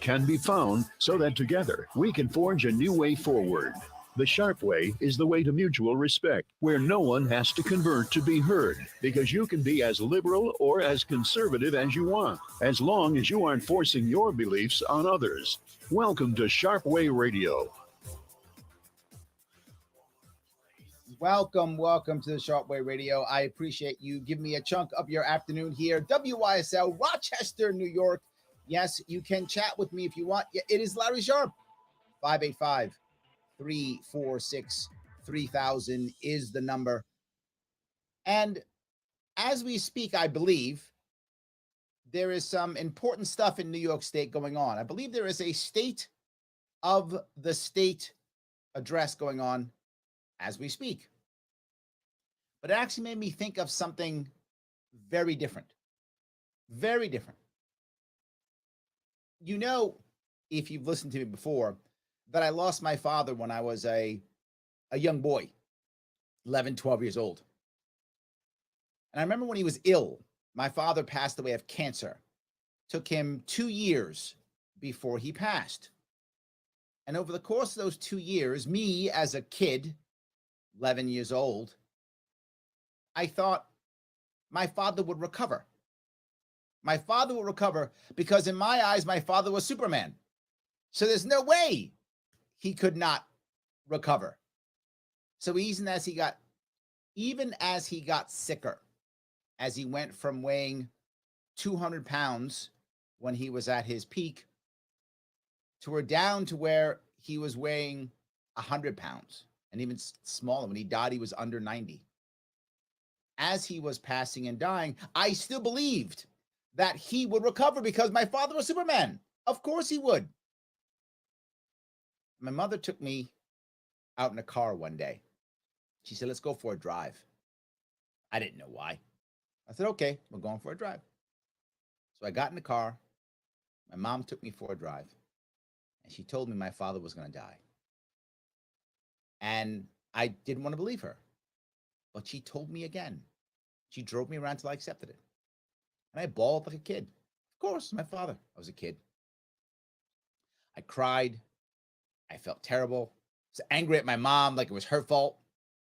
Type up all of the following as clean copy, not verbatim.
can be found so that together we can forge a new way forward. The Sharpe way is the way to mutual respect, where no one has to convert to be heard, because you can be as liberal or as conservative as you want, as long as you aren't forcing your beliefs on others. Welcome to Sharpe Way Radio. Welcome to the Sharpe Way Radio. I appreciate you giving me a chunk of your afternoon here. WYSL, Rochester, New York. Yes, you can chat with me if you want. It is Larry Sharpe. 585-346-3000 is the number. And as we speak, I believe there is some important stuff in New York State going on. I believe there is a State of the State address going on as we speak. But it actually made me think of something very different. Very different. You know, if you've listened to me before, that I lost my father when I was a young boy, 11, 12 years old. And I remember when he was ill, my father passed away of cancer. Took him 2 years before he passed. And over the course of those 2 years, me as a kid, 11 years old, I thought my father would recover. My father will recover because in my eyes, my father was Superman. So there's no way he could not recover. So even as he got sicker, as he went from weighing 200 pounds when he was at his peak to down to where he was weighing 100 pounds and even smaller. When he died, he was under 90. As he was passing and dying, I still believed that he would recover because my father was Superman. Of course he would. My mother took me out in a car one day. She said, let's go for a drive. I didn't know why. I said, okay, we're going for a drive. So I got in the car. My mom took me for a drive. And she told me my father was going to die. And I didn't want to believe her. But she told me again. She drove me around till I accepted it. And I bawled like a kid. Of course, my father. I was a kid. I cried. I felt terrible. I was angry at my mom like it was her fault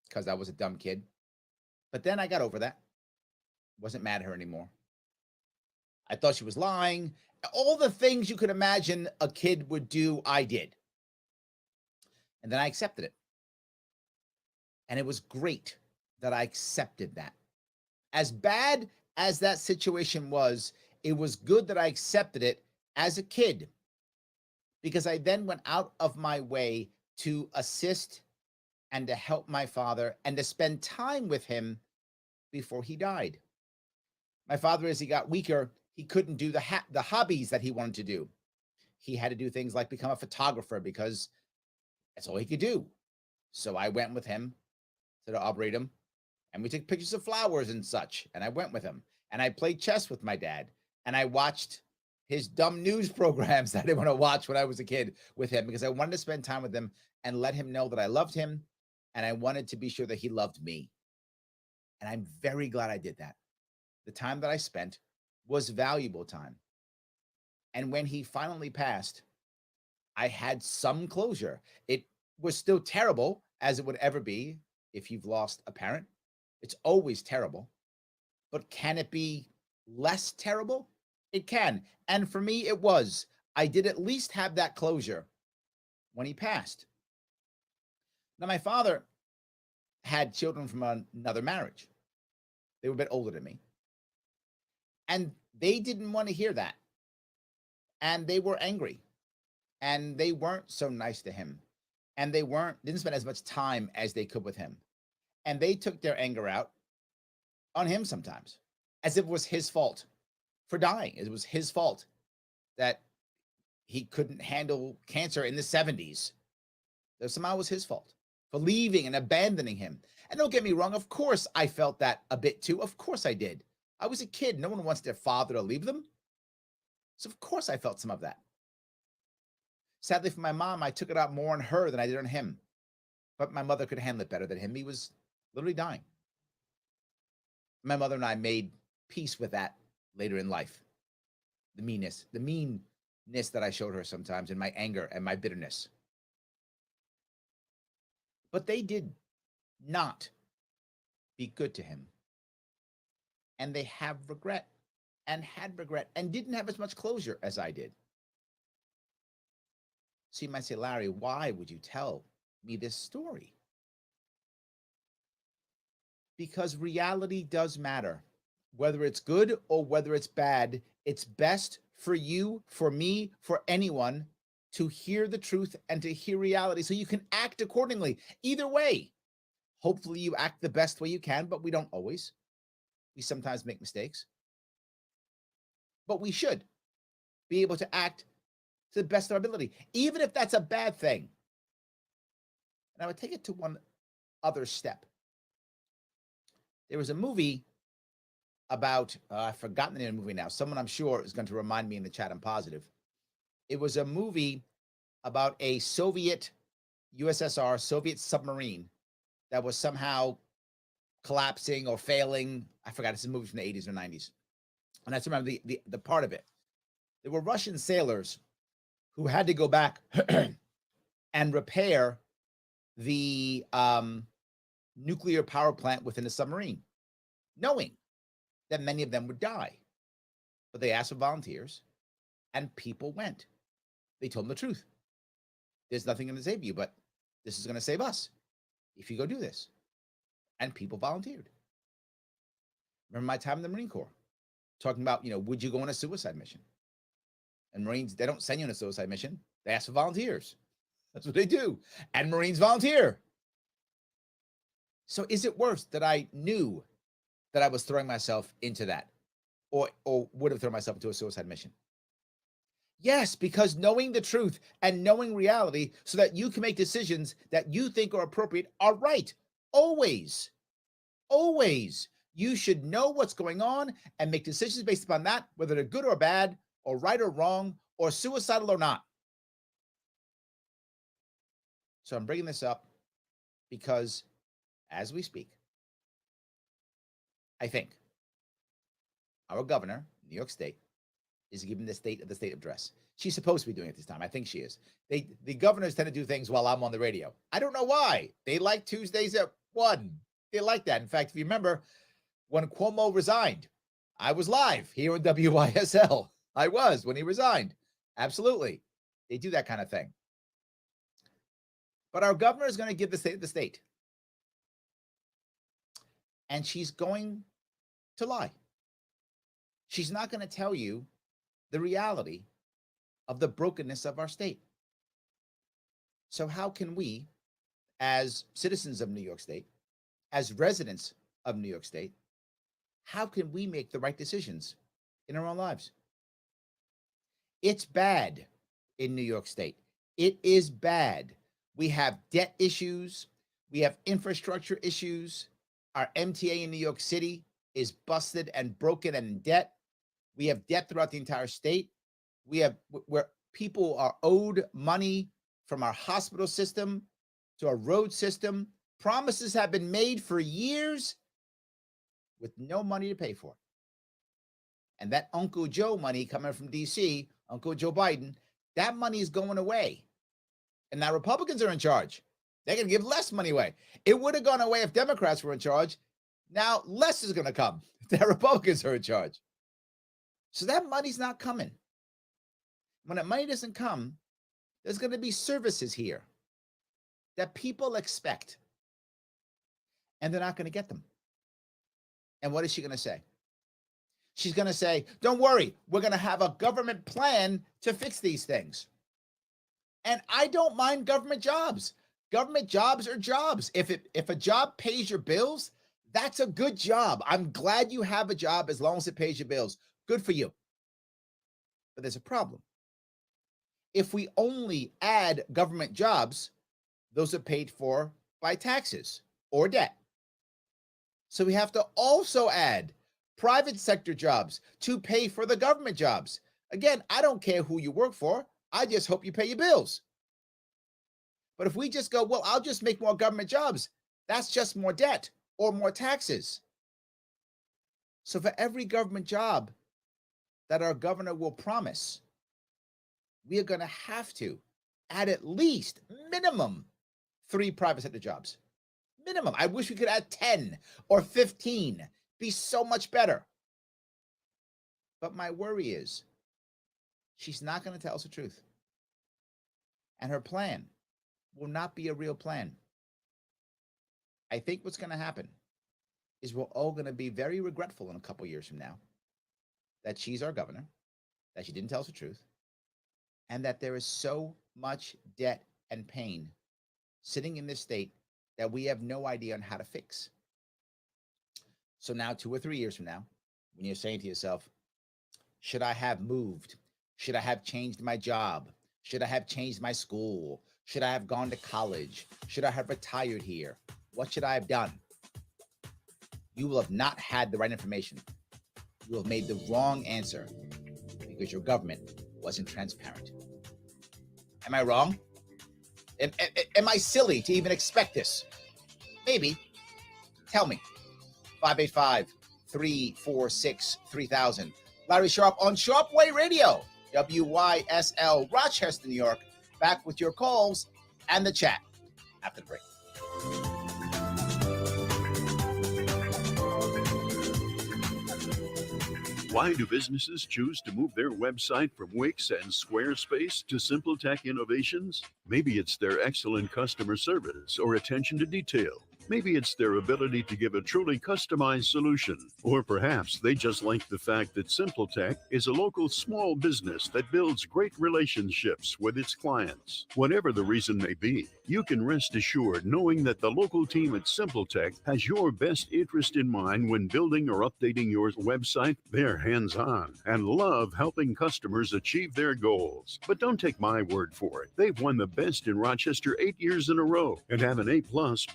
because I was a dumb kid. But then I got over that. Wasn't mad at her anymore. I thought she was lying. All the things you could imagine a kid would do, I did. And then I accepted it. And it was great that I accepted that. As bad as that situation was, it was good that I accepted it as a kid because I then went out of my way to assist and to help my father and to spend time with him before he died. My father, as he got weaker, he couldn't do the hobbies that he wanted to do. He had to do things like become a photographer because that's all he could do. So I went with him to the Arboretum and we took pictures of flowers and such. And I went with him and I played chess with my dad and I watched his dumb news programs that I didn't want to watch when I was a kid with him because I wanted to spend time with him and let him know that I loved him and I wanted to be sure that he loved me. And I'm very glad I did that. The time that I spent was valuable time. And when he finally passed, I had some closure. It was still terrible as it would ever be if you've lost a parent. It's always terrible. But can it be less terrible? It can. And for me, it was. I did at least have that closure when he passed. Now, my father had children from another marriage. They were a bit older than me. And they didn't want to hear that. And they were angry. And they weren't so nice to him. And they didn't spend as much time as they could with him. And they took their anger out on him sometimes, as if it was his fault for dying. It was his fault that he couldn't handle cancer in the 70s. That somehow it was his fault for leaving and abandoning him. And don't get me wrong, of course I felt that a bit too. Of course I did. I was a kid. No one wants their father to leave them. So of course I felt some of that. Sadly for my mom, I took it out more on her than I did on him. But my mother could handle it better than him. He was literally dying. My mother and I made peace with that later in life. The meanness, the mean that I showed her sometimes, in my anger and my bitterness. But they did not be good to him. And they have regret and had regret and didn't have as much closure as I did. So you might say, Larry, why would you tell me this story? Because reality does matter. Whether it's good or whether it's bad, it's best for you, for me, for anyone to hear the truth and to hear reality so you can act accordingly. Either way, hopefully you act the best way you can, but we don't always. We sometimes make mistakes. But we should be able to act to the best of our ability, even if that's a bad thing. And I would take it to one other step. There was a movie about, I've forgotten the name of the movie now. Someone I'm sure is going to remind me in the chat. I'm positive. It was a movie about a Soviet, USSR, Soviet submarine that was somehow collapsing or failing. I forgot. It's a movie from the 80s or 90s. And I remember the part of it. There were Russian sailors who had to go back and repair the nuclear power plant within the submarine, knowing that many of them would die. But they asked for volunteers, and people went. They told them the truth. There's nothing going to save you, but this is going to save us if you go do this. And people volunteered. Remember my time in the Marine Corps, talking about, would you go on a suicide mission? And Marines, they don't send you on a suicide mission. They ask for volunteers. That's what they do. And Marines volunteer. So is it worse that I knew that I was throwing myself into that, or would have thrown myself into a suicide mission? Yes, because knowing the truth and knowing reality so that you can make decisions that you think are appropriate are right. Always. Always. You should know what's going on and make decisions based upon that, whether they're good or bad, or right or wrong, or suicidal or not. So I'm bringing this up because as we speak, I think our governor, New York State, is giving the state address. She's supposed to be doing it this time. I think she is. The governors tend to do things while I'm on the radio. I don't know why. They like Tuesdays at 1. They like that. In fact, if you remember, when Cuomo resigned, I was live here on WYSL. I was when he resigned. Absolutely. They do that kind of thing. But our governor is going to give the state. And she's going to lie. She's not going to tell you the reality of the brokenness of our state. So how can we, as citizens of New York State, as residents of New York State, how can we make the right decisions in our own lives? It's bad in New York State. It is bad. We have debt issues. We have infrastructure issues. Our MTA in New York City is busted and broken and in debt. We have debt throughout the entire state. We have where people are owed money from our hospital system to our road system. Promises have been made for years with no money to pay for. And that Uncle Joe money coming from DC, Uncle Joe Biden, that money is going away. And now Republicans are in charge. They're going to give less money away. It would have gone away if Democrats were in charge. Now less is going to come if the Republicans are in charge. So that money's not coming. When that money doesn't come, there's going to be services here that people expect. And they're not going to get them. And what is she going to say? She's going to say, don't worry, we're going to have a government plan to fix these things. And I don't mind government jobs. Government jobs are jobs. If a job pays your bills, that's a good job. I'm glad you have a job as long as it pays your bills. Good for you. But there's a problem. If we only add government jobs, those are paid for by taxes or debt. So we have to also add private sector jobs to pay for the government jobs. Again, I don't care who you work for. I just hope you pay your bills. But if we just go, well, I'll just make more government jobs, that's just more debt or more taxes. So for every government job that our governor will promise, we are going to have to add at least minimum 3 private sector jobs. Minimum. I wish we could add 10 or 15. Be so much better. But my worry is she's not going to tell us the truth. And her plan will not be a real plan. I think what's going to happen is we're all going to be very regretful in a couple years from now that she's our governor, that she didn't tell us the truth, and that there is so much debt and pain sitting in this state that we have no idea on how to fix. So now 2 or 3 years from now, when you're saying to yourself, should I have moved? Should I have changed my job? Should I have changed my school? Should I have gone to college? Should I have retired here? What should I have done? You will have not had the right information. You will have made the wrong answer because your government wasn't transparent. Am I wrong? Am I silly to even expect this? Maybe. Tell me. 585-346-3000. Larry Sharpe on Sharpe Way Radio, WYSL, Rochester, New York. Back with your calls and the chat after the break. Why do businesses choose to move their website from Wix and Squarespace to Simple Tech Innovations? Maybe it's their excellent customer service or attention to detail. Maybe it's their ability to give a truly customized solution. Or perhaps they just like the fact that Simple Tech is a local small business that builds great relationships with its clients. Whatever the reason may be, you can rest assured knowing that the local team at Simple Tech has your best interest in mind when building or updating your website. They're hands-on and love helping customers achieve their goals. But don't take my word for it. They've won the best in Rochester 8 years in a row and have an A+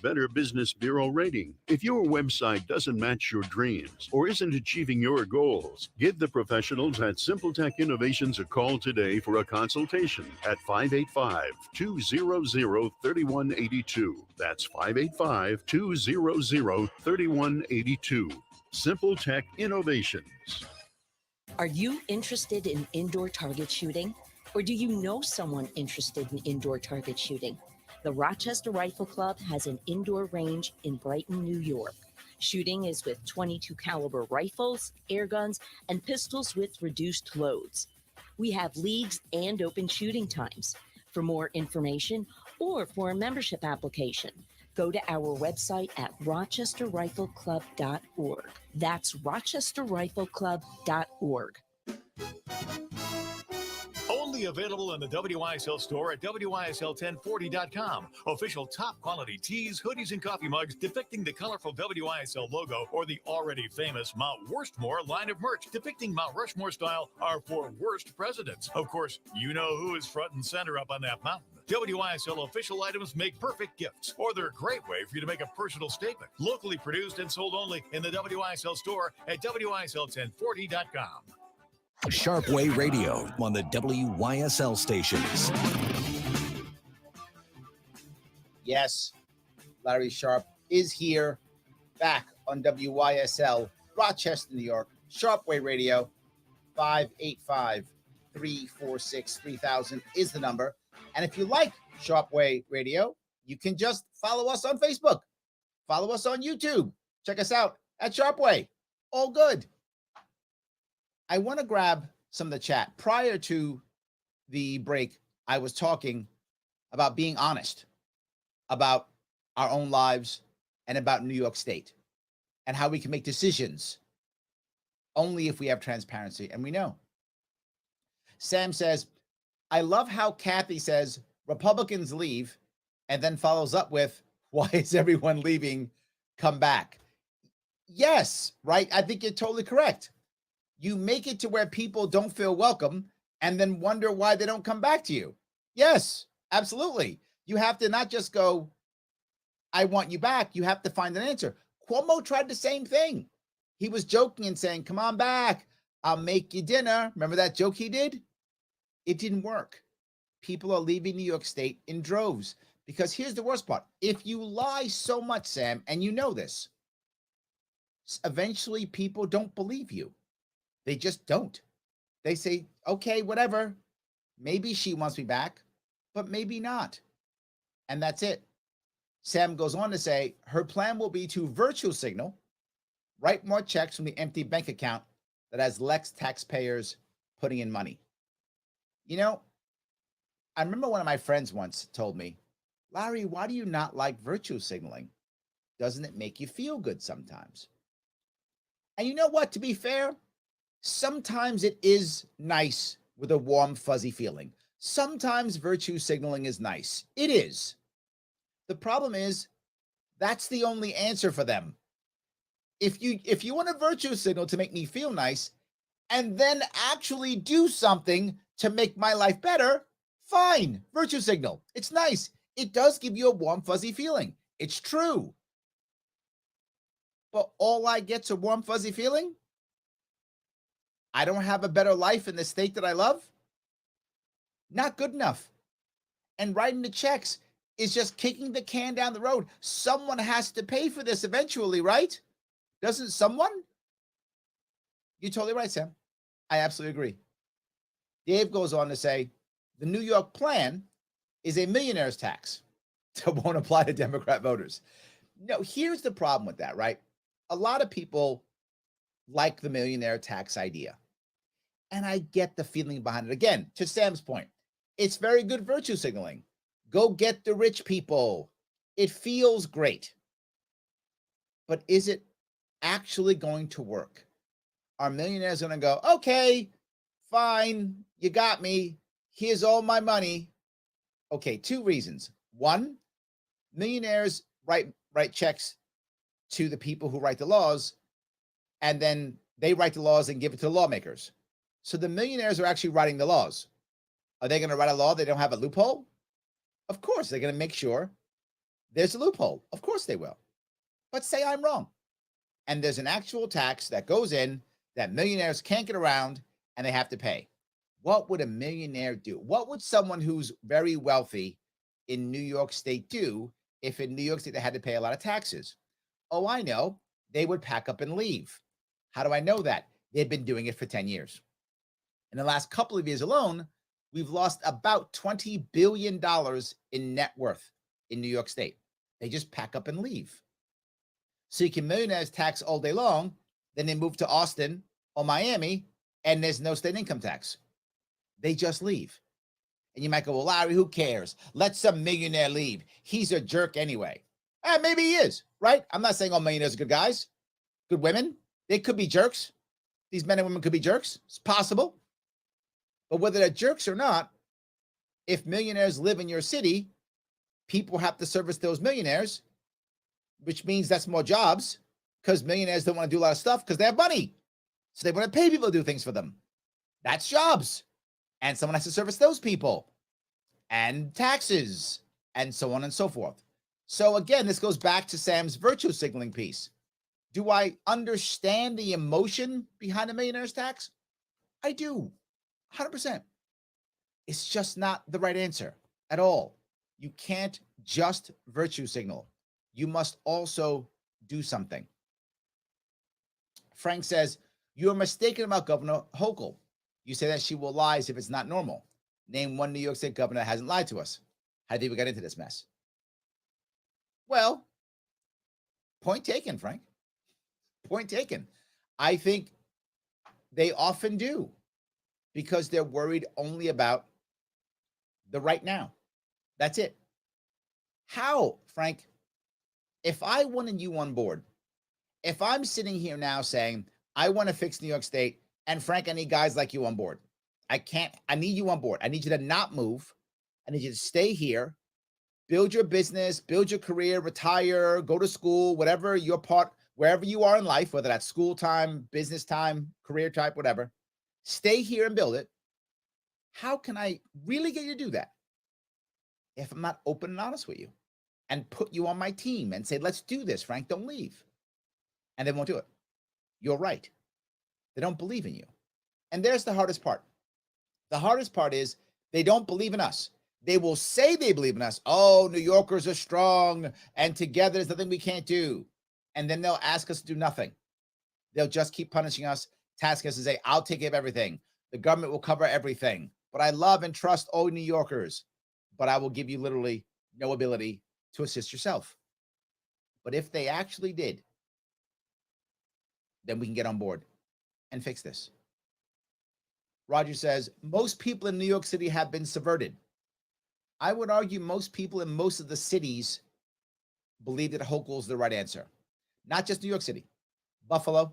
Better Business Bureau rating. If your website doesn't match your dreams or isn't achieving your goals, give the professionals at Simple Tech Innovations a call today for a consultation at 585-200-3182. That's 585-200-3182. Simple Tech Innovations. Are you interested in indoor target shooting? Or do you know someone interested in indoor target shooting? The Rochester Rifle Club has an indoor range in Brighton, New York. Shooting is with .22 caliber rifles, air guns, and pistols with reduced loads. We have leagues and open shooting times. For more information or for a membership application, go to our website at rochesterrifleclub.org. That's rochesterrifleclub.org. Only available in the WYSL store at WYSL1040.com. Official top quality tees, hoodies, and coffee mugs depicting the colorful WYSL logo or the already famous Mount Worstmore line of merch depicting Mount Rushmore style are for worst presidents. Of course, you know who is front and center up on that mountain. WYSL official items make perfect gifts, or they're a great way for you to make a personal statement. Locally produced and sold only in the WYSL store at WYSL1040.com. Sharpe Way Radio on the WYSL stations. Yes, Larry Sharpe is here, back on WYSL, Rochester, New York. Sharpe Way Radio, 585-346-3000 is the number. And if you like Sharpe Way Radio, you can just follow us on Facebook. Follow us on YouTube. Check us out at Sharpe Way. All good. I want to grab some of the chat. Prior to the break, I was talking about being honest about our own lives and about New York State and how we can make decisions only if we have transparency, and we know. Sam says, I love how Kathy says Republicans leave and then follows up with, why is everyone leaving? Come back. Yes, right? I think you're totally correct. You make it to where people don't feel welcome and then wonder why they don't come back to you. Yes, absolutely. You have to not just go, I want you back. You have to find an answer. Cuomo tried the same thing. He was joking and saying, come on back. I'll make you dinner. Remember that joke he did? It didn't work. People are leaving New York State in droves because here's the worst part. If you lie so much, Sam, and you know this, eventually people don't believe you. They just don't. They say, okay, whatever. Maybe she wants me back, but maybe not. And that's it. Sam goes on to say her plan will be to virtue signal, write more checks from the empty bank account that has less taxpayers putting in money. You know, I remember one of my friends once told me, Larry, why do you not like virtue signaling? Doesn't it make you feel good sometimes? And you know what? To be fair, sometimes it is nice with a warm, fuzzy feeling. Sometimes virtue signaling is nice. It is. The problem is that's the only answer for them. If you want a virtue signal to make me feel nice and then actually do something to make my life better, fine, virtue signal. It's nice. It does give you a warm, fuzzy feeling. It's true. But all I get's a warm, fuzzy feeling? I don't have a better life in the state that I love? Not good enough. And writing the checks is just kicking the can down the road. Someone has to pay for this eventually, right? Doesn't someone? You're totally right, Sam. I absolutely agree. Dave goes on to say, the New York plan is a millionaire's tax that won't apply to Democrat voters. No, here's the problem with that, right? A lot of people like the millionaire tax idea. And I get the feeling behind it. Again, to Sam's point, it's very good virtue signaling. Go get the rich people. It feels great. But is it actually going to work? Are millionaires going to go, okay, fine, you got me. Here's all my money. Okay, two reasons. One, millionaires write checks to the people who write the laws, and then they write the laws and give it to the lawmakers. So the millionaires are actually writing the laws. Are they going to write a law they don't have a loophole? Of course, they're going to make sure there's a loophole. Of course they will. But say I'm wrong. And there's an actual tax that goes in that millionaires can't get around and they have to pay. What would a millionaire do? What would someone who's very wealthy in New York State do if in New York State they had to pay a lot of taxes? Oh, I know. They would pack up and leave. How do I know that? They've been doing it for 10 years. In the last couple of years alone, we've lost about $20 billion in net worth in New York State. They just pack up and leave. So you can millionaires tax all day long, then they move to Austin or Miami, and there's no state income tax. They just leave. And you might go, well, Larry, who cares? Let some millionaire leave. He's a jerk anyway. Maybe he is, right? I'm not saying all millionaires are good guys, good women. They could be jerks. These men and women could be jerks. It's possible. But whether they're jerks or not, if millionaires live in your city, people have to service those millionaires, which means that's more jobs because millionaires don't want to do a lot of stuff because they have money. So they want to pay people to do things for them. That's jobs. And someone has to service those people and taxes and so on and so forth. So again, this goes back to Sam's virtue signaling piece. Do I understand the emotion behind a millionaire's tax? I do, 100%. It's just not the right answer at all. You can't just virtue signal. You must also do something. Frank says, you're mistaken about Governor Hochul. You say that she will lie if it's not normal. Name one New York State governor that hasn't lied to us. How did we get into this mess? Well, point taken, Frank. Point taken. I think they often do because they're worried only about the right now. That's it. How, Frank, if I wanted you on board, if I'm sitting here now saying, I want to fix New York State, and Frank, I need guys like you on board. I need you on board. I need you to not move. I need you to stay here, build your business, build your career, retire, go to school, whatever your part, wherever you are in life, whether that's school time, business time, career type, whatever, stay here and build it. How can I really get you to do that if I'm not open and honest with you and put you on my team and say, let's do this, Frank, don't leave. And they won't do it. You're right. They don't believe in you. And there's the hardest part. The hardest part is they don't believe in us. They will say they believe in us. Oh, New Yorkers are strong and together there's nothing we can't do. And then they'll ask us to do nothing. They'll just keep punishing us, tasking us and say, I'll take care of everything. The government will cover everything. but I love and trust all New Yorkers, but I will give you literally no ability to assist yourself. But if they actually did, then we can get on board and fix this. Roger says, most people in New York City have been subverted. I would argue most people in most of the cities believe that Hochul is the right answer. Not just New York City. Buffalo,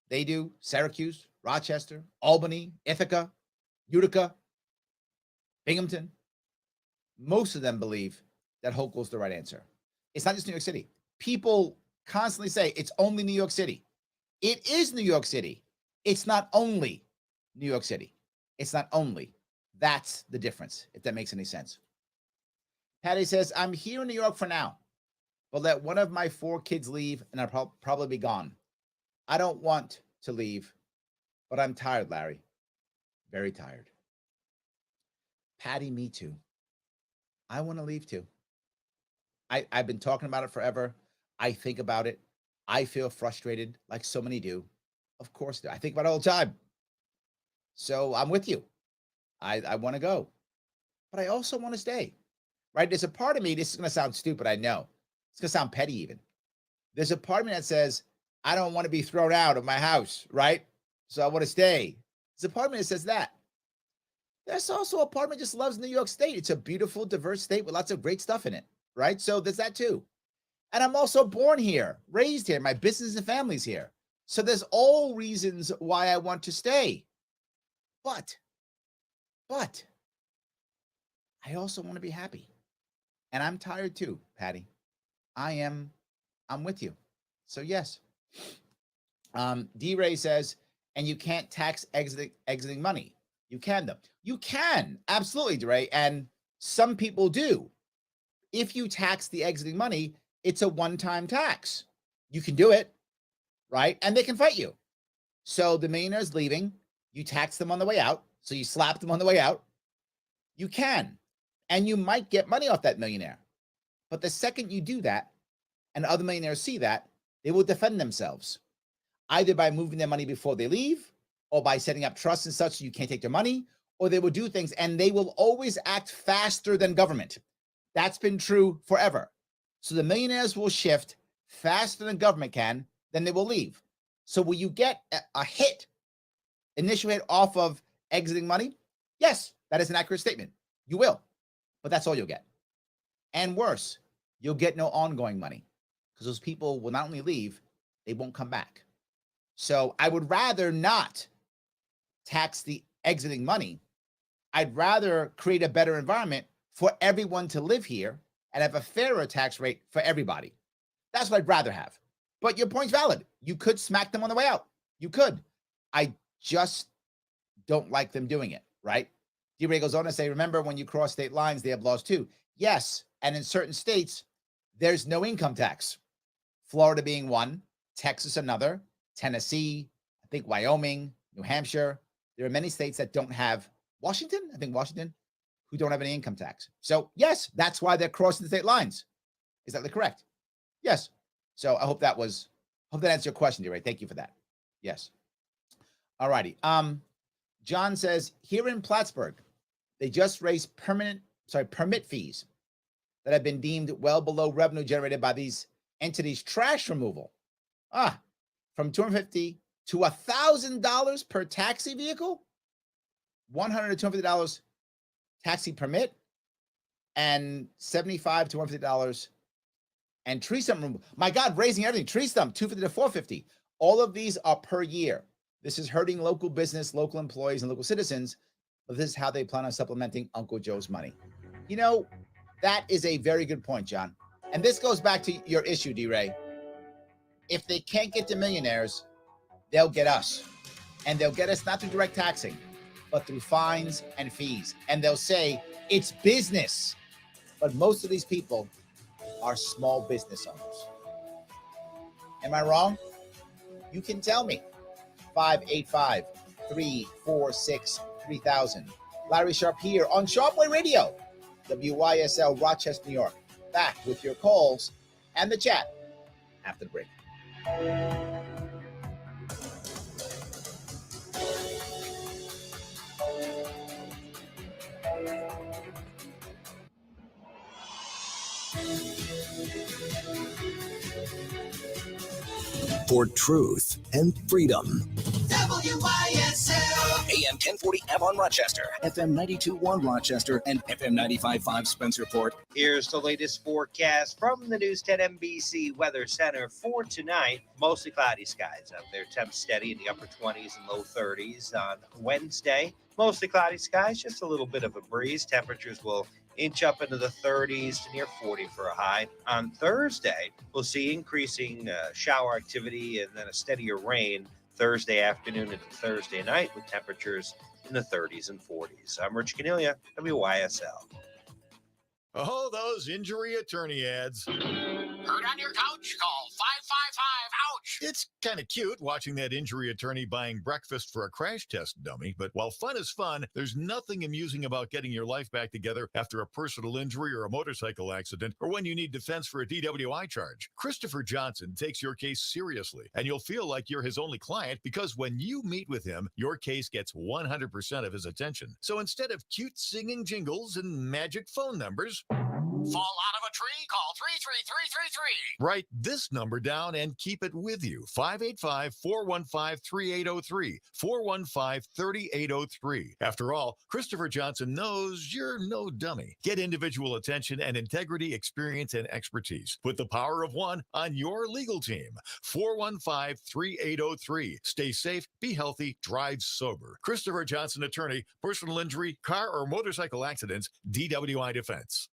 they do. Syracuse, Rochester, Albany, Ithaca, Utica, Binghamton. Most of them believe that Hochul is the right answer. It's not just New York City. People constantly say it's only New York City. It is New York City. It's not only New York City. It's not only. That's the difference, if that makes any sense. Patty says, I'm here in New York for now, but let one of my 4 kids leave and I'll probably be gone. I don't want to leave, but I'm tired, Larry. Very tired. Patty, me too. I want to leave too. I've been talking about it forever. I think about it. I feel frustrated like so many do. Of course, I think about it all the time. So I'm with you. I want to go, but I also want to stay, right? There's a part of me, this is going to sound stupid, I know. It's going to sound petty even. There's a part of me that says, I don't want to be thrown out of my house, right? So I want to stay. There's a part of me that says that. There's also a part of me that just loves New York State. It's a beautiful, diverse state with lots of great stuff in it, right? So there's that too. And I'm also born here, raised here. My business and family's here. So there's all reasons why I want to stay. But I also want to be happy. And I'm tired too, Patty. I'm with you. So yes. D-Ray says, and you can't tax exiting money. You can though. You can, absolutely, D-Ray. And some people do. If you tax the exiting money, it's a one-time tax. You can do it, right? And they can fight you. So the millionaire's leaving, you tax them on the way out. So you slap them on the way out. You can, and you might get money off that millionaire. But the second you do that, and other millionaires see that, they will defend themselves, either by moving their money before they leave, or by setting up trusts and such so you can't take their money, or they will do things, and they will always act faster than government. That's been true forever. So the millionaires will shift faster than government can, then they will leave. So will you get a hit, initial hit off of exiting money? Yes, that is an accurate statement. You will, but that's all you'll get. And worse, you'll get no ongoing money because those people will not only leave, they won't come back. So I would rather not tax the exiting money. I'd rather create a better environment for everyone to live here and have a fairer tax rate for everybody. That's what I'd rather have. But your point's valid. You could smack them on the way out. You could. I just don't like them doing it, right? D-Ray goes on to say, remember when you cross state lines, they have laws too. Yes, and in certain states, there's no income tax. Florida being one, Texas another, Tennessee, I think Wyoming, New Hampshire. There are many states that don't have, Washington, who don't have any income tax. So yes, that's why they're crossing the state lines. Is that correct? Yes. So I hope that answered your question, D-Ray. Thank you for that. Yes. All righty. John says, here in Plattsburgh, they just raised permit fees that have been deemed well below revenue generated by these entities' trash removal. From $250 to $1,000 per taxi vehicle, $100 to $250 taxi permit, and $75 to $150 and tree stump removal. My God, raising everything. Tree stump, $250 to $450. All of these are per year. This is hurting local business, local employees, and local citizens, but this is how they plan on supplementing Uncle Joe's money. You know, that is a very good point, John. And this goes back to your issue, D-Ray. If they can't get to millionaires, they'll get us. And they'll get us not through direct taxing, but through fines and fees. And they'll say, it's business. But most of these people are small business owners. Am I wrong? You can tell me. 585-346-3000. Larry Sharpe here on Sharpe Radio, WYSL, Rochester, New York. Back with your calls and the chat after the break. For truth and freedom. WYSL. AM 1040 Avon Rochester, FM 92.1 Rochester, and FM 95.5 Spencerport. Here's the latest forecast from the News 10 NBC Weather Center for tonight. Mostly cloudy skies out there. Temps steady in the upper 20s and low 30s on Wednesday. Mostly cloudy skies, just a little bit of a breeze. Temperatures will inch up into the 30s to near 40 for a high. On Thursday, we'll see increasing shower activity and then a steadier rain Thursday afternoon into Thursday night with temperatures in the 30s and 40s. I'm Rich Cornelia, WYSL. Oh, those injury attorney ads. Hurt on your couch? Call 555-OUCH. It's kind of cute watching that injury attorney buying breakfast for a crash test dummy, but while fun is fun, there's nothing amusing about getting your life back together after a personal injury or a motorcycle accident, or when you need defense for a DWI charge. Christopher Johnson takes your case seriously, and you'll feel like you're his only client because when you meet with him, your case gets 100% of his attention. So instead of cute singing jingles and magic phone numbers, Fall out of a tree? Call 33333. write this number down and keep it with you. 585-415-3803. 415-3803. After all, Christopher Johnson knows you're no dummy. Get individual attention and integrity, experience, and expertise. Put the power of one on your legal team. 415-3803. Stay safe, be healthy, drive sober. Christopher Johnson Attorney, personal injury, car or motorcycle accidents, DWI Defense.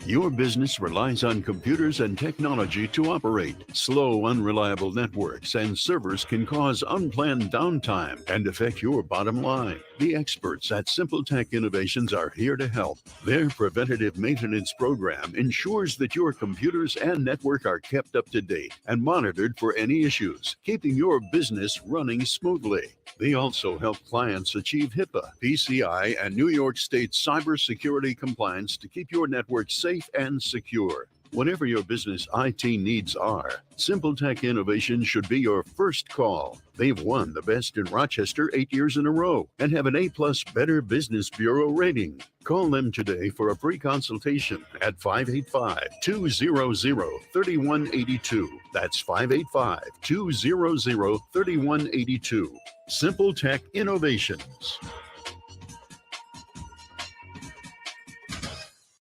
Your business relies on computers and technology to operate. Slow, unreliable networks and servers can cause unplanned downtime and affect your bottom line. The experts at Simple Tech Innovations are here to help. Their preventative maintenance program ensures that your computers and network are kept up to date and monitored for any issues, keeping your business running smoothly. They also help clients achieve HIPAA, PCI, and New York State cybersecurity compliance to keep your network safe and secure. Whatever your business IT needs are, Simple Tech Innovation should be your first call. They've won the Best in Rochester 8 years in a row and have an A+ Better Business Bureau rating. Call them today for a free consultation at 585-200-3182. That's 585-200-3182. Simple Tech Innovations.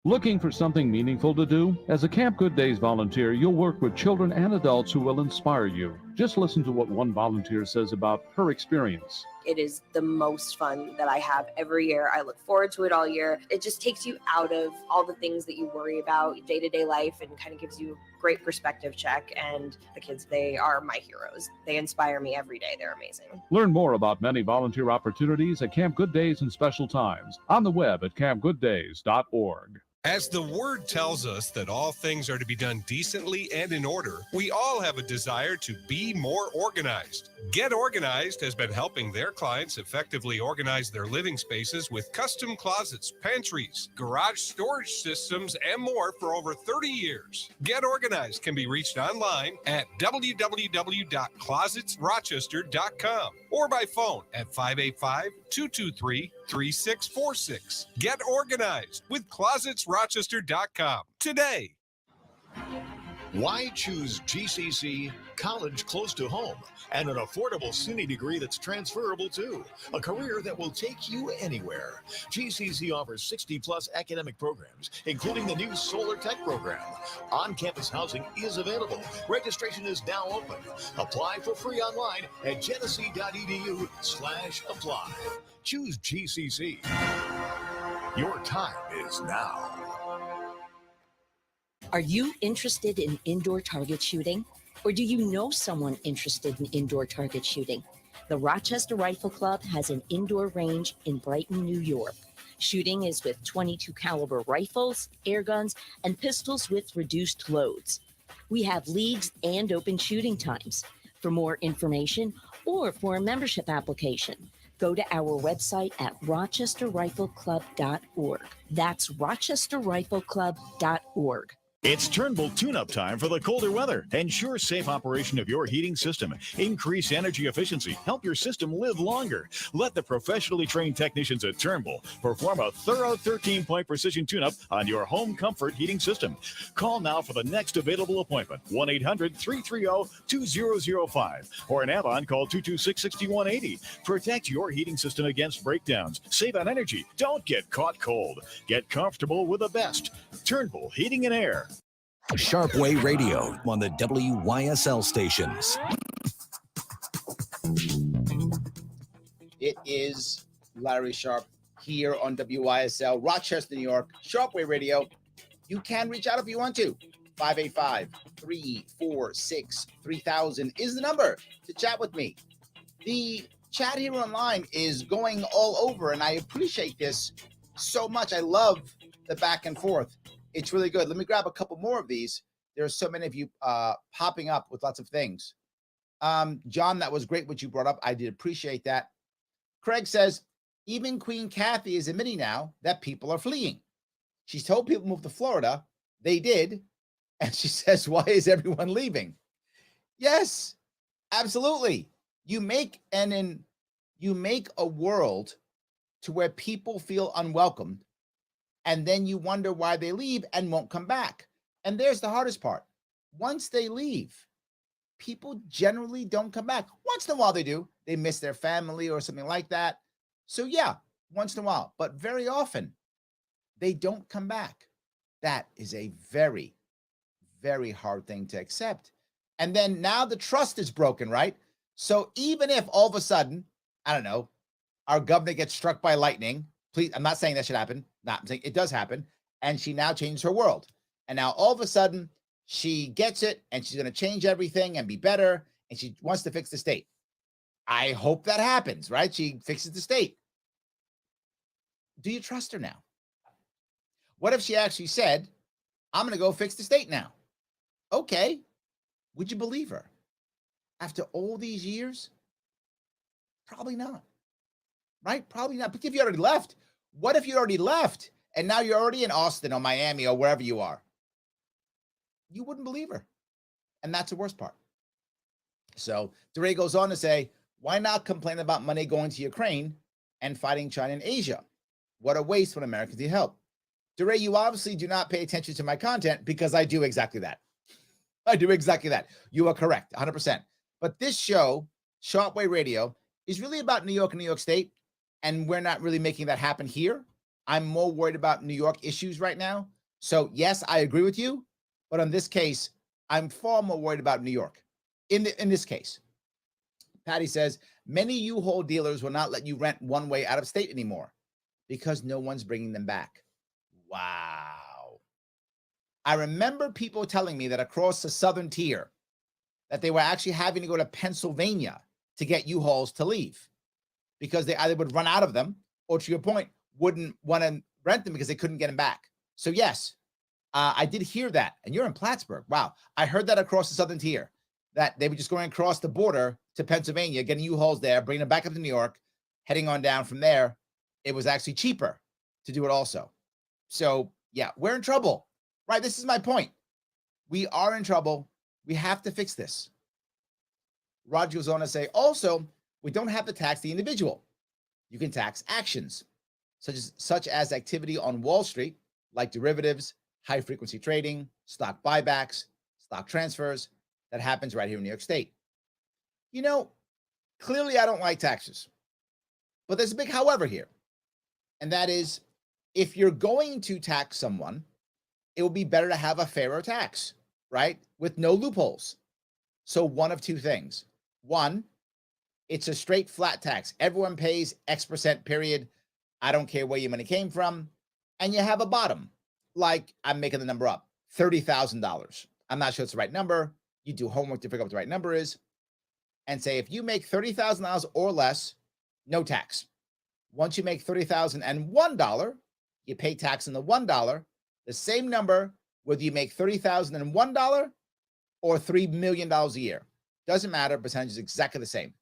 Looking for something meaningful to do? As a Camp Good Days volunteer, you'll work with children and adults who will inspire you. Just listen to what one volunteer says about her experience. It is the most fun that I have every year. I look forward to it all year. It just takes you out of all the things that you worry about day-to-day life and kind of gives you a great perspective check. And the kids, they are my heroes. They inspire me every day. They're amazing. Learn more about many volunteer opportunities at Camp Good Days and special times on the web at campgooddays.org. As the word tells us that all things are to be done decently and in order, we all have a desire to be more organized. Get Organized has been helping their clients effectively organize their living spaces with custom closets, pantries, garage storage systems, and more for over 30 years. Get Organized can be reached online at www.closetsrochester.com or by phone at 585-223-3646. Get Organized with closetsrochester.com today. Why choose GCC? College close to home and an affordable SUNY degree that's transferable too. A career that will take you anywhere. GCC offers 60-plus academic programs, including the new Solar Tech program. On-campus housing is available. Registration is now open. Apply for free online at genesee.edu/apply. Choose GCC. Your time is now. Are you interested in indoor target shooting? Or do you know someone interested in indoor target shooting? The Rochester Rifle Club has an indoor range in Brighton, New York. Shooting is with .22 caliber rifles, air guns, and pistols with reduced loads. We have leagues and open shooting times. For more information or for a membership application, go to our website at rochesterrifleclub.org. That's rochesterrifleclub.org. It's Turnbull tune-up time for the colder weather. Ensure safe operation of your heating system. Increase energy efficiency. Help your system live longer. Let the professionally trained technicians at Turnbull perform a thorough 13-point precision tune-up on your home comfort heating system. Call now for the next available appointment. 1-800-330-2005. Or in Avon, call 226-6180. Protect your heating system against breakdowns. Save on energy. Don't get caught cold. Get comfortable with the best. Turnbull Heating and Air. Sharpe Radio on the WYSL stations. It is Larry Sharpe here on WYSL, Rochester, New York, Sharpe Radio. You can reach out if you want to. 585-346-3000 is the number to chat with me. The chat here online is going all over, and I appreciate this so much. I love the back and forth. It's really good. Let me grab a couple more of these. There are so many of you popping up with lots of things. John, that was great what you brought up. I did appreciate that. Craig says, even Queen Kathy is admitting now that people are fleeing. She's told people to move to Florida. They did. And she says, why is everyone leaving? Yes, absolutely. You make a world to where people feel unwelcomed, and then you wonder why they leave and won't come back. And there's the hardest part. Once they leave, people generally don't come back. Once in a while they do. They miss their family or something like that. So yeah, once in a while. But very often, they don't come back. That is a very, very hard thing to accept. And then now the trust is broken, right? So even if all of a sudden, I don't know, our governor gets struck by lightning, please, I'm not saying that should happen. I'm saying it does happen. And she now changes her world. And now all of a sudden she gets it and she's going to change everything and be better. And she wants to fix the state. I hope that happens, right? She fixes the state. Do you trust her now? What if she actually said, I'm going to go fix the state now? Okay. Would you believe her? After all these years? Probably not. Right? Probably not. But if you already left, what if you already left and now you're already in Austin or Miami or wherever you are? You wouldn't believe her. And that's the worst part. So DeRay goes on to say, why not complain about money going to Ukraine and fighting China and Asia? What a waste when Americans need help. DeRay, you obviously do not pay attention to my content because I do exactly that. I do exactly that. You are correct, 100%. But this show, Sharpe Radio, is really about New York and New York State. And we're not really making that happen here. I'm more worried about New York issues right now. So yes, I agree with you. But on this case, I'm far more worried about New York. In this case, Patty says, many U-Haul dealers will not let you rent one way out of state anymore because no one's bringing them back. Wow. I remember people telling me that across the southern tier, that they were actually having to go to Pennsylvania to get U-Hauls to leave because they either would run out of them or, to your point, wouldn't want to rent them because they couldn't get them back. So yes, I did hear that. And you're in Plattsburgh. Wow. I heard that across the southern tier, that they were just going across the border to Pennsylvania, getting U-Hauls there, bringing them back up to New York, heading on down from there. It was actually cheaper to do it also. So yeah, we're in trouble, right? This is my point. We are in trouble. We have to fix this. Roger goes on to say, also, we don't have to tax the individual. You can tax actions, such as activity on Wall Street, like derivatives, high-frequency trading, stock buybacks, stock transfers. That happens right here in New York State. You know, clearly I don't like taxes. But there's a big however here. And that is, if you're going to tax someone, it will be better to have a fairer tax, right? With no loopholes. So one of two things. One, it's a straight flat tax. Everyone pays X percent, period. I don't care where your money came from. And you have a bottom, like I'm making the number up, $30,000. I'm not sure it's the right number. You do homework to figure out what the right number is. And say, if you make $30,000 or less, no tax. Once you make $30,001, you pay tax on the $1. The same number, whether you make $30,001 or $3 million a year. Doesn't matter, percentage is exactly the same.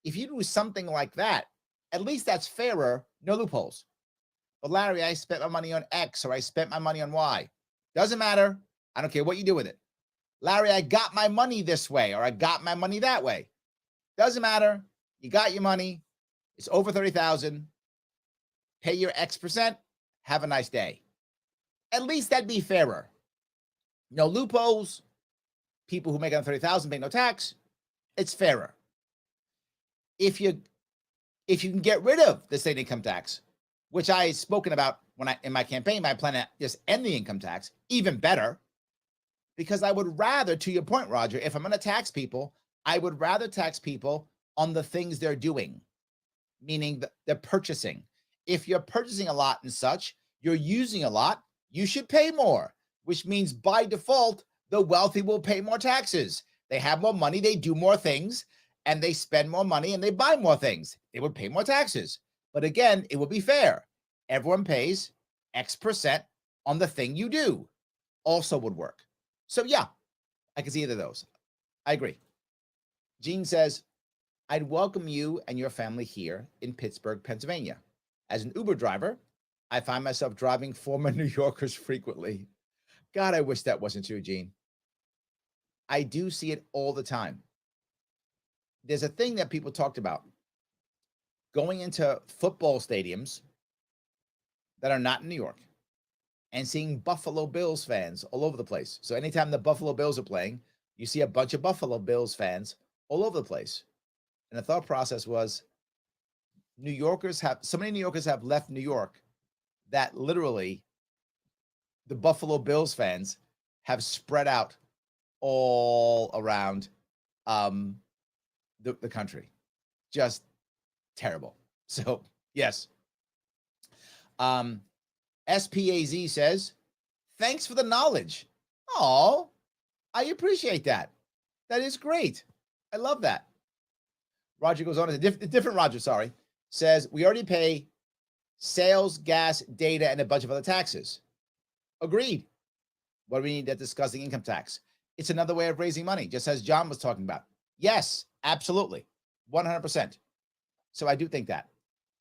If you do something like that, at least that's fairer, no loopholes. But Larry, I spent my money on X or I spent my money on Y. Doesn't matter. I don't care what you do with it. Larry, I got my money this way, or I got my money that way. Doesn't matter. You got your money. It's over 30,000. Pay your X percent. Have a nice day. At least that'd be fairer. No loopholes. People who make under 30,000 pay no tax. It's fairer. If you can get rid of the state income tax, which I spoken about in my campaign, I plan to just end the income tax, even better. Because I would rather, to your point, Roger, if I'm going to tax people, I would rather tax people on the things they're doing, meaning they're purchasing. If you're purchasing a lot and such, you're using a lot, you should pay more, which means by default, the wealthy will pay more taxes. They have more money, they do more things, and they spend more money and they buy more things. They would pay more taxes. But again, it would be fair. Everyone pays X percent on the thing you do. Also would work. So yeah, I can see either of those. I agree. Gene says, I'd welcome you and your family here in Pittsburgh, Pennsylvania. As an Uber driver, I find myself driving former New Yorkers frequently. God, I wish that wasn't true, Gene. I do see it all the time. There's a thing that people talked about. Going into football stadiums that are not in New York and seeing Buffalo Bills fans all over the place. So anytime the Buffalo Bills are playing, you see a bunch of Buffalo Bills fans all over the place. And the thought process was, so many New Yorkers have left New York that literally the Buffalo Bills fans have spread out all around the country. Just terrible. So yes. SPAZ says, thanks for the knowledge. Oh, I appreciate that. That is great. I love that. Roger goes on, a different Roger, sorry, says, we already pay sales, gas, data, and a bunch of other taxes. Agreed. What do we need at discussing income tax? It's another way of raising money, just as John was talking about. Yes, absolutely. 100%. So I do think that.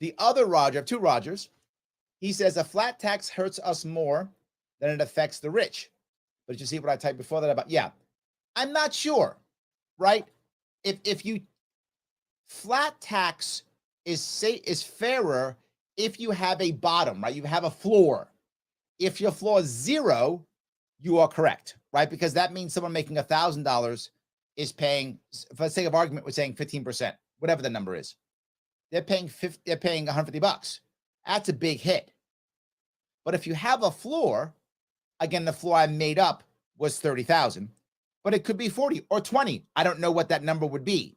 The other Roger, I have two Rogers, he says a flat tax hurts us more than it affects the rich. But did you see what I typed before that about? Yeah, I'm not sure, right? If you flat tax is fairer if you have a bottom, right? You have a floor. If your floor is zero, you are correct, right? Because that means someone making $1,000 is paying, for the sake of argument, we're saying 15%, whatever the number is. They're paying $150. That's a big hit. But if you have a floor, again, the floor I made up was 30,000, but it could be 40 or 20. I don't know what that number would be.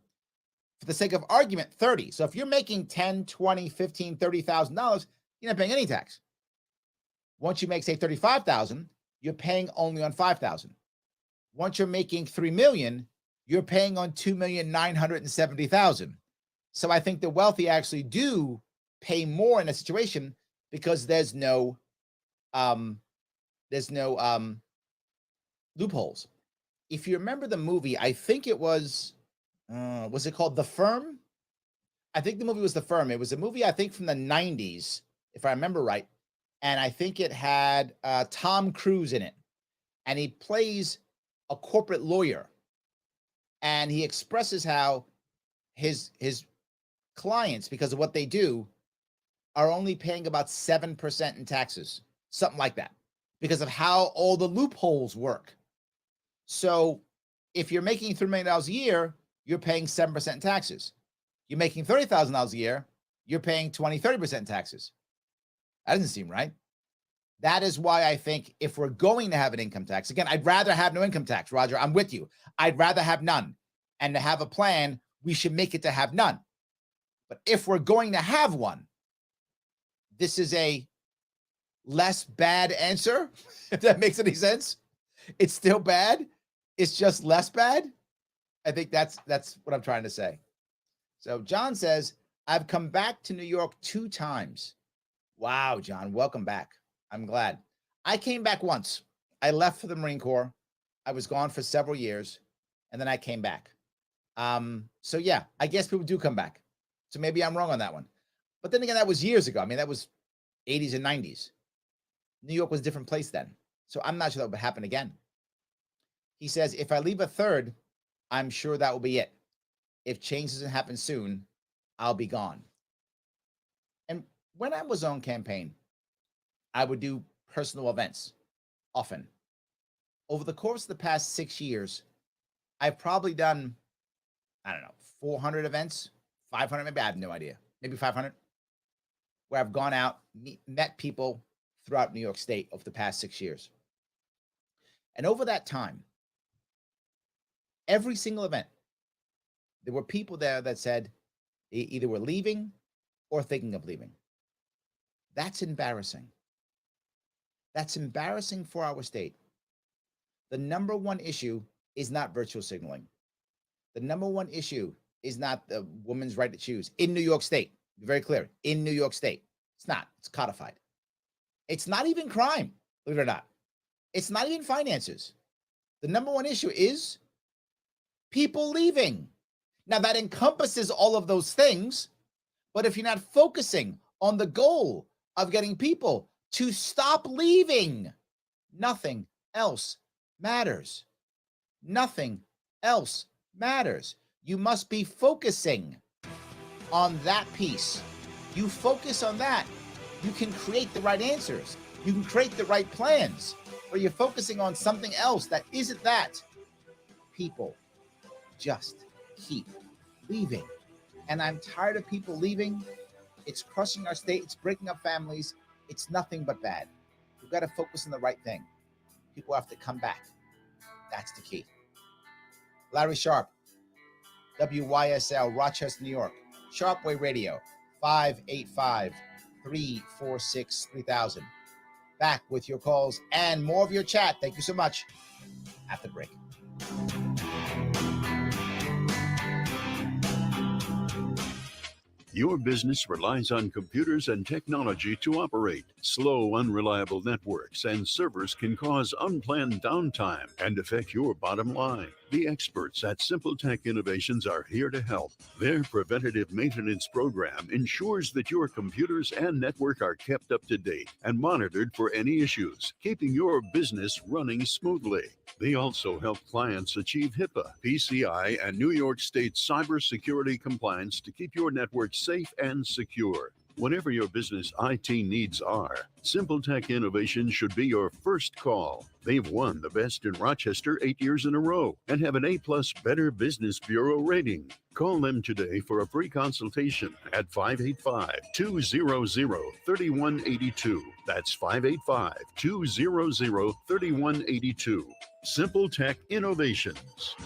For the sake of argument, 30. So if you're making 10, 20, 15, $30,000, you're not paying any tax. Once you make, say, 35,000, you're paying only on 5,000. Once you're making 3 million, you're paying on 2,970,000. So I think the wealthy actually do pay more in a situation because there's no loopholes. If you remember the movie, I think it was it called The Firm? I think the movie was The Firm. It was a movie, I think, from the 90s, if I remember right. And I think it had Tom Cruise in it. And he plays a corporate lawyer. And he expresses how his clients, because of what they do, are only paying about 7% in taxes, something like that, because of how all the loopholes work. So if you're making $3 million a year, you're paying 7% in taxes. You're making $30,000 a year, you're paying 20, 30% in taxes. That doesn't seem right. That is why I think if we're going to have an income tax, again, I'd rather have no income tax, Roger. I'm with you. I'd rather have none. And to have a plan, we should make it to have none. But if we're going to have one, this is a less bad answer, if that makes any sense. It's still bad. It's just less bad. I think that's what I'm trying to say. So John says, I've come back to New York 2 times. Wow, John, welcome back. I'm glad. I came back once. I left for the Marine Corps. I was gone for several years, and then I came back. So yeah, I guess people do come back. So maybe I'm wrong on that one. But then again, that was years ago. I mean, that was 80s and 90s. New York was a different place then. So I'm not sure that will happen again. He says, if I leave a third, I'm sure that will be it. If change doesn't happen soon, I'll be gone. And when I was on campaign, I would do personal events often. Over the course of the past 6 years, I've probably done, 400 events, 500, maybe, I have no idea, maybe 500, where I've gone out, met people throughout New York State over the past 6 years. And over that time, every single event, there were people there that said they either were leaving or thinking of leaving. That's embarrassing. That's embarrassing for our state. The number one issue is not virtual signaling. The number one issue is not the woman's right to choose in New York State. Be very clear, in New York State. It's not. It's codified. It's not even crime, believe it or not. It's not even finances. The number one issue is people leaving. Now, that encompasses all of those things, but if you're not focusing on the goal of getting people to stop leaving, nothing else matters. Nothing else matters. You must be focusing on that piece. You focus on that, you can create the right answers. You can create the right plans. Where you're focusing on something else that isn't that, people just keep leaving. And I'm tired of people leaving. It's crushing our state. It's breaking up families. It's nothing but bad. We've got to focus on the right thing. People have to come back. That's the key. Larry Sharpe, WYSL, Rochester, New York. Sharpe Way Radio, 585-346-3000. Back with your calls and more of your chat. Thank you so much. After the break. Your business relies on computers and technology to operate. Slow, unreliable networks and servers can cause unplanned downtime and affect your bottom line. The experts at Simple Tech Innovations are here to help. Their preventative maintenance program ensures that your computers and network are kept up to date and monitored for any issues, keeping your business running smoothly. They also help clients achieve HIPAA, PCI, and New York State cybersecurity compliance to keep your network safe and secure. Whatever your business IT needs are, Simple Tech Innovations should be your first call. They've won the best in Rochester 8 years in a row and have an A+ Better Business Bureau rating. Call them today for a free consultation at 585-200-3182. That's 585-200-3182. Simple Tech Innovations.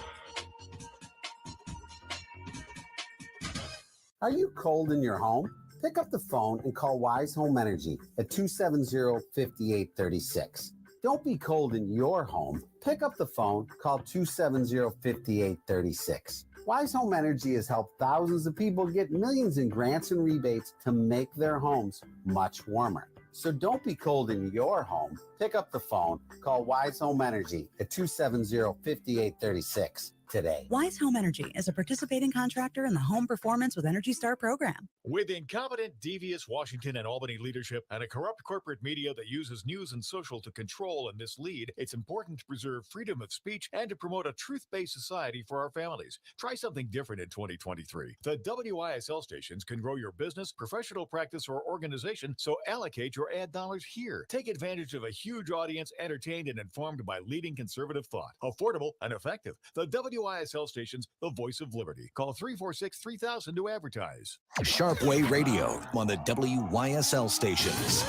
Are you cold in your home? Pick up the phone and call Wise Home Energy at 270-5836. Don't be cold in your home. Pick up the phone, call 270-5836. Wise Home Energy has helped thousands of people get millions in grants and rebates to make their homes much warmer. So don't be cold in your home. Pick up the phone, call Wise Home Energy at 270-5836 today. Wise Home Energy is a participating contractor in the Home Performance with Energy Star program. With incompetent, devious Washington and Albany leadership and a corrupt corporate media that uses news and social to control and mislead, it's important to preserve freedom of speech and to promote a truth-based society for our families. Try something different in 2023. The WYSL stations can grow your business, professional practice, or organization, so allocate your ad dollars here. Take advantage of a huge audience entertained and informed by leading conservative thought. Affordable and effective. The WYSL stations, the voice of liberty. Call 346-3000 to advertise. Sharpe Way Radio on the WYSL stations.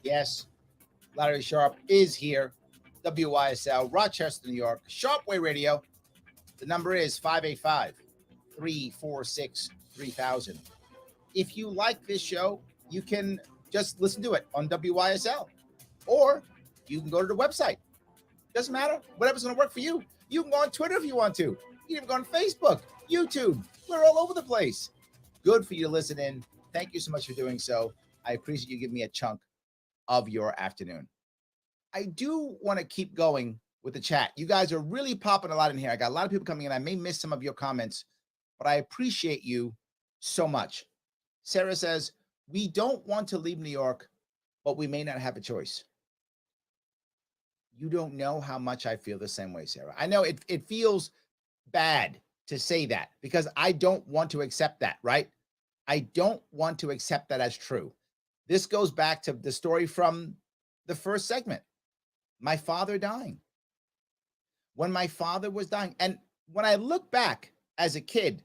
Yes, Larry Sharpe is here. WYSL, Rochester, New York. Sharpe Way Radio. The number is 585-346-3000. If you like this show, you can just listen to it on WYSL. Or you can go to the website. Doesn't matter. Whatever's going to work for you. You can go on Twitter if you want to. You can even go on Facebook, YouTube. We're all over the place. Good for you to listen in. Thank you so much for doing so. I appreciate you giving me a chunk of your afternoon. I do want to keep going with the chat. You guys are really popping a lot in here. I got a lot of people coming in. I may miss some of your comments, but I appreciate you so much. Sarah says, we don't want to leave New York, but we may not have a choice. You don't know how much I feel the same way, Sarah. I know it feels bad to say that because I don't want to accept that, right? I don't want to accept that as true. This goes back to the story from the first segment. My father dying. When my father was dying, and when I look back as a kid,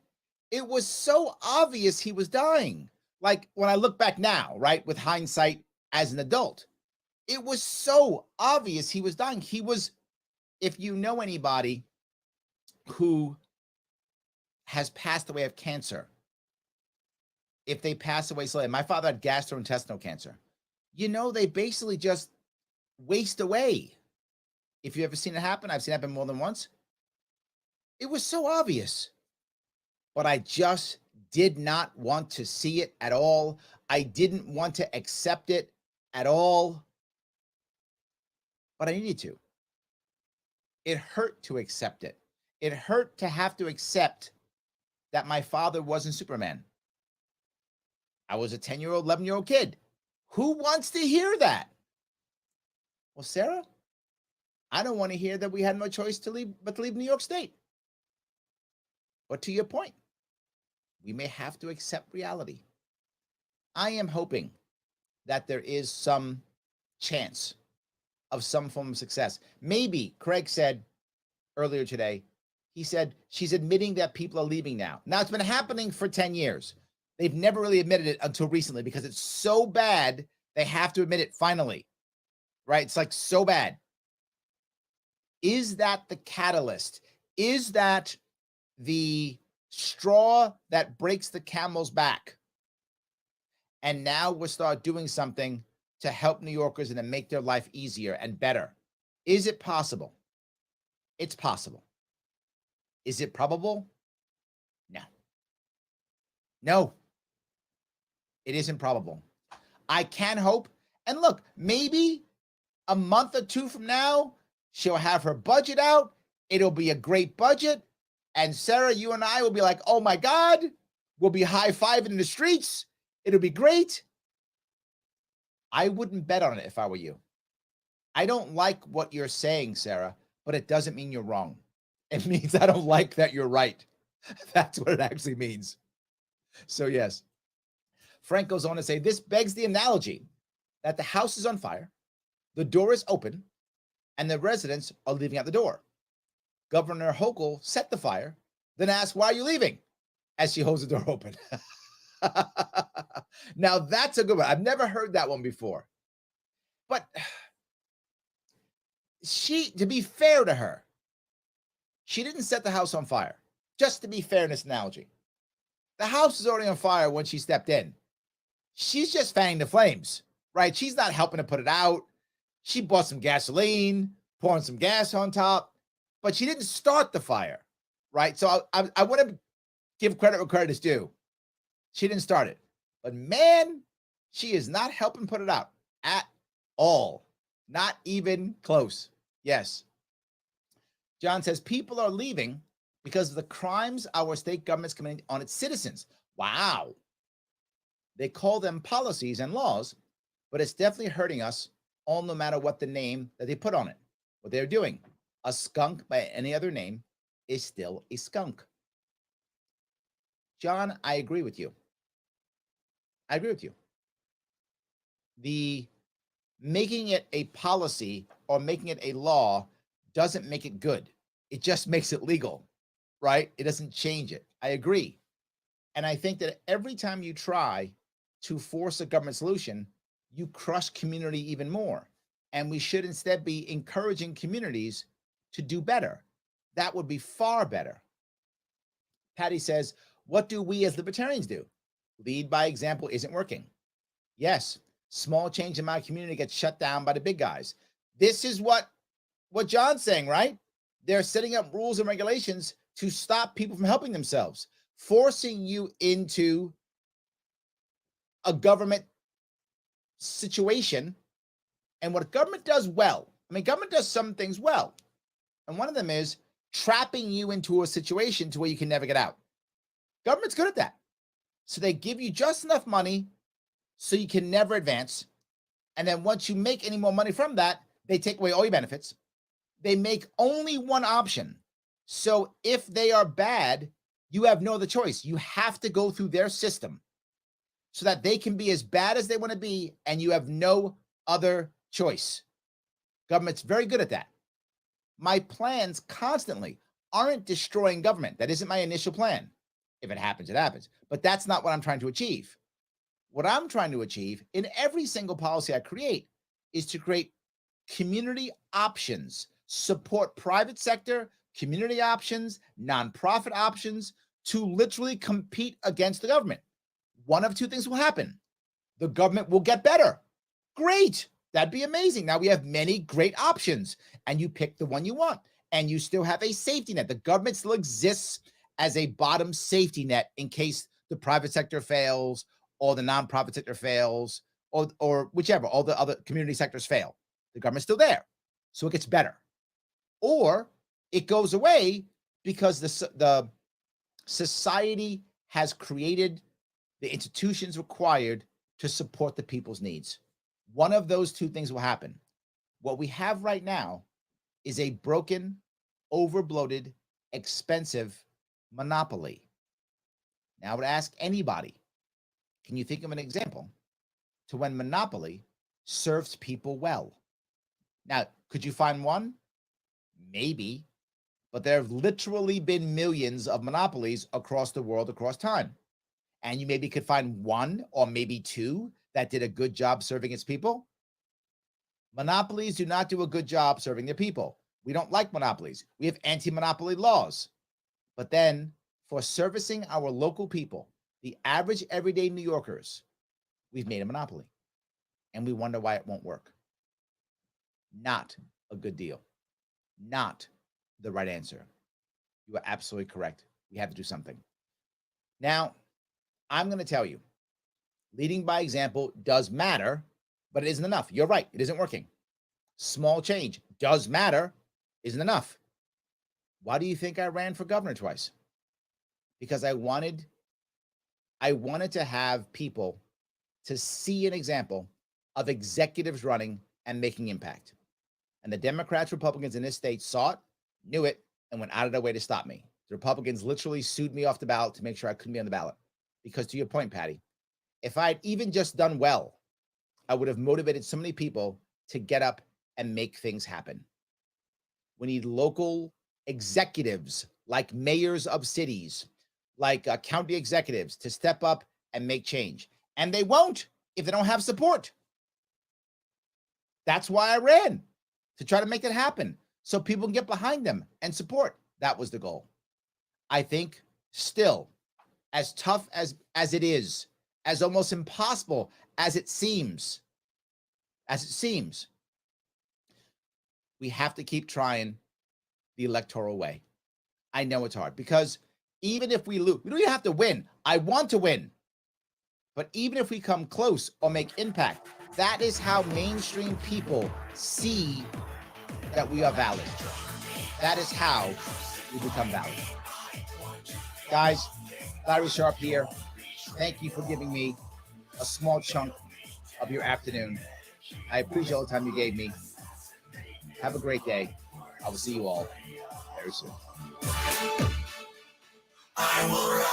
it was so obvious he was dying. Like when I look back now, right, with hindsight as an adult, it was so obvious he was dying. He was, if you know anybody who has passed away of cancer, if they pass away slowly, my father had gastrointestinal cancer. You know, they basically just waste away. If you've ever seen it happen, I've seen it happen more than once. It was so obvious, but I just did not want to see it at all. I didn't want to accept it at all, but I needed to. It hurt to accept it. It hurt to have to accept that my father wasn't Superman. I was a 10-year-old, 11-year-old kid. Who wants to hear that? Well, Sarah, I don't want to hear that we had no choice but to leave New York State. But to your point, we may have to accept reality. I am hoping that there is some chance of some form of success. Maybe Craig said earlier today, he said she's admitting that people are leaving now. Now, it's been happening for 10 years. They've never really admitted it until recently because it's so bad, they have to admit it finally, right? It's like so bad. Is that the catalyst? Is that the straw that breaks the camel's back? And now we'll start doing something to help New Yorkers and to make their life easier and better. Is it possible? It's possible. Is it probable? No. No. It isn't probable. I can hope. And look, maybe a month or two from now, she'll have her budget out. It'll be a great budget. And Sarah, you and I will be like, oh my God, we'll be high-fiving in the streets. It'll be great. I wouldn't bet on it if I were you. I don't like what you're saying, Sarah, but it doesn't mean you're wrong. It means I don't like that you're right. That's what it actually means. So yes. Frank goes on to say, this begs the analogy that the house is on fire, the door is open, and the residents are leaving out the door. Governor Hochul set the fire, then asked, why are you leaving? As she holds the door open. Now that's a good one. I've never heard that one before. But to be fair to her, she didn't set the house on fire. Just to be fair in this analogy. The house is already on fire when she stepped in. She's just fanning the flames, right? She's not helping to put it out. She bought some gasoline, pouring some gas on top, but she didn't start the fire, right? So I want to give credit where credit is due. She didn't start it, but man, she is not helping put it out at all. Not even close. Yes. John says people are leaving because of the crimes our state government's committing on its citizens. Wow. They call them policies and laws, but it's definitely hurting us all, no matter what the name that they put on it. What they're doing. A skunk by any other name is still a skunk. John, I agree with you. I agree with you. The making it a policy or making it a law doesn't make it good. It just makes it legal, right? It doesn't change it. I agree. And I think that every time you try to force a government solution, you crush community even more. And we should instead be encouraging communities to do better. That would be far better. Patty says, what do we as libertarians do? Lead by example isn't working. Yes, small change in my community gets shut down by the big guys. This is what John's saying, right? They're setting up rules and regulations to stop people from helping themselves, forcing you into a government situation. And what government does well, I mean, government does some things well. And one of them is trapping you into a situation to where you can never get out. Government's good at that. So they give you just enough money so you can never advance. And then once you make any more money from that, they take away all your benefits. They make only one option. So if they are bad, you have no other choice. You have to go through their system so that they can be as bad as they want to be, and you have no other choice. Government's very good at that. My plans constantly aren't destroying government. That isn't my initial plan. If it happens, it happens. But that's not what I'm trying to achieve. What I'm trying to achieve in every single policy I create is to create community options, support private sector, community options, nonprofit options to literally compete against the government. One of two things will happen. The government will get better. Great. That'd be amazing. Now we have many great options, and you pick the one you want, and you still have a safety net. The government still exists as a bottom safety net in case the private sector fails or the nonprofit sector fails or whichever, all the other community sectors fail. The government's still there, so it gets better. Or it goes away because the society has created the institutions required to support the people's needs. One of those two things will happen. What we have right now is a broken, overbloated, expensive monopoly. Now, I would ask anybody, can you think of an example to when monopoly serves people well? Now, could you find one? Maybe, but there have literally been millions of monopolies across the world, across time. And you maybe could find one or maybe two that did a good job serving its people. Monopolies do not do a good job serving their people. We don't like monopolies. We have anti-monopoly laws. But then for servicing our local people, the average everyday New Yorkers, we've made a monopoly. And we wonder why it won't work. Not a good deal. Not the right answer. You are absolutely correct. We have to do something. Now, I'm going to tell you, leading by example does matter, but it isn't enough. You're right. It isn't working. Small change does matter, isn't enough. Why do you think I ran for governor twice? Because I wanted to have people to see an example of executives running and making impact. And the Democrats, Republicans in this state saw it, knew it, and went out of their way to stop me. The Republicans literally sued me off the ballot to make sure I couldn't be on the ballot. Because to your point, Patty, if I had even just done well, I would have motivated so many people to get up and make things happen. We need local executives like mayors of cities, like county executives to step up and make change. And they won't if they don't have support. That's why I ran, to try to make it happen so people can get behind them and support. That was the goal. I think still, as tough as it is, as almost impossible as it seems, we have to keep trying the electoral way. I know it's hard because even if we lose, we don't even have to win. I want to win. But even if we come close or make impact, that is how mainstream people see that we are valid. That is how we become valid. Guys, Larry Sharpe here. Thank you for giving me a small chunk of your afternoon. I appreciate all the time you gave me. Have a great day. I will see you all very soon.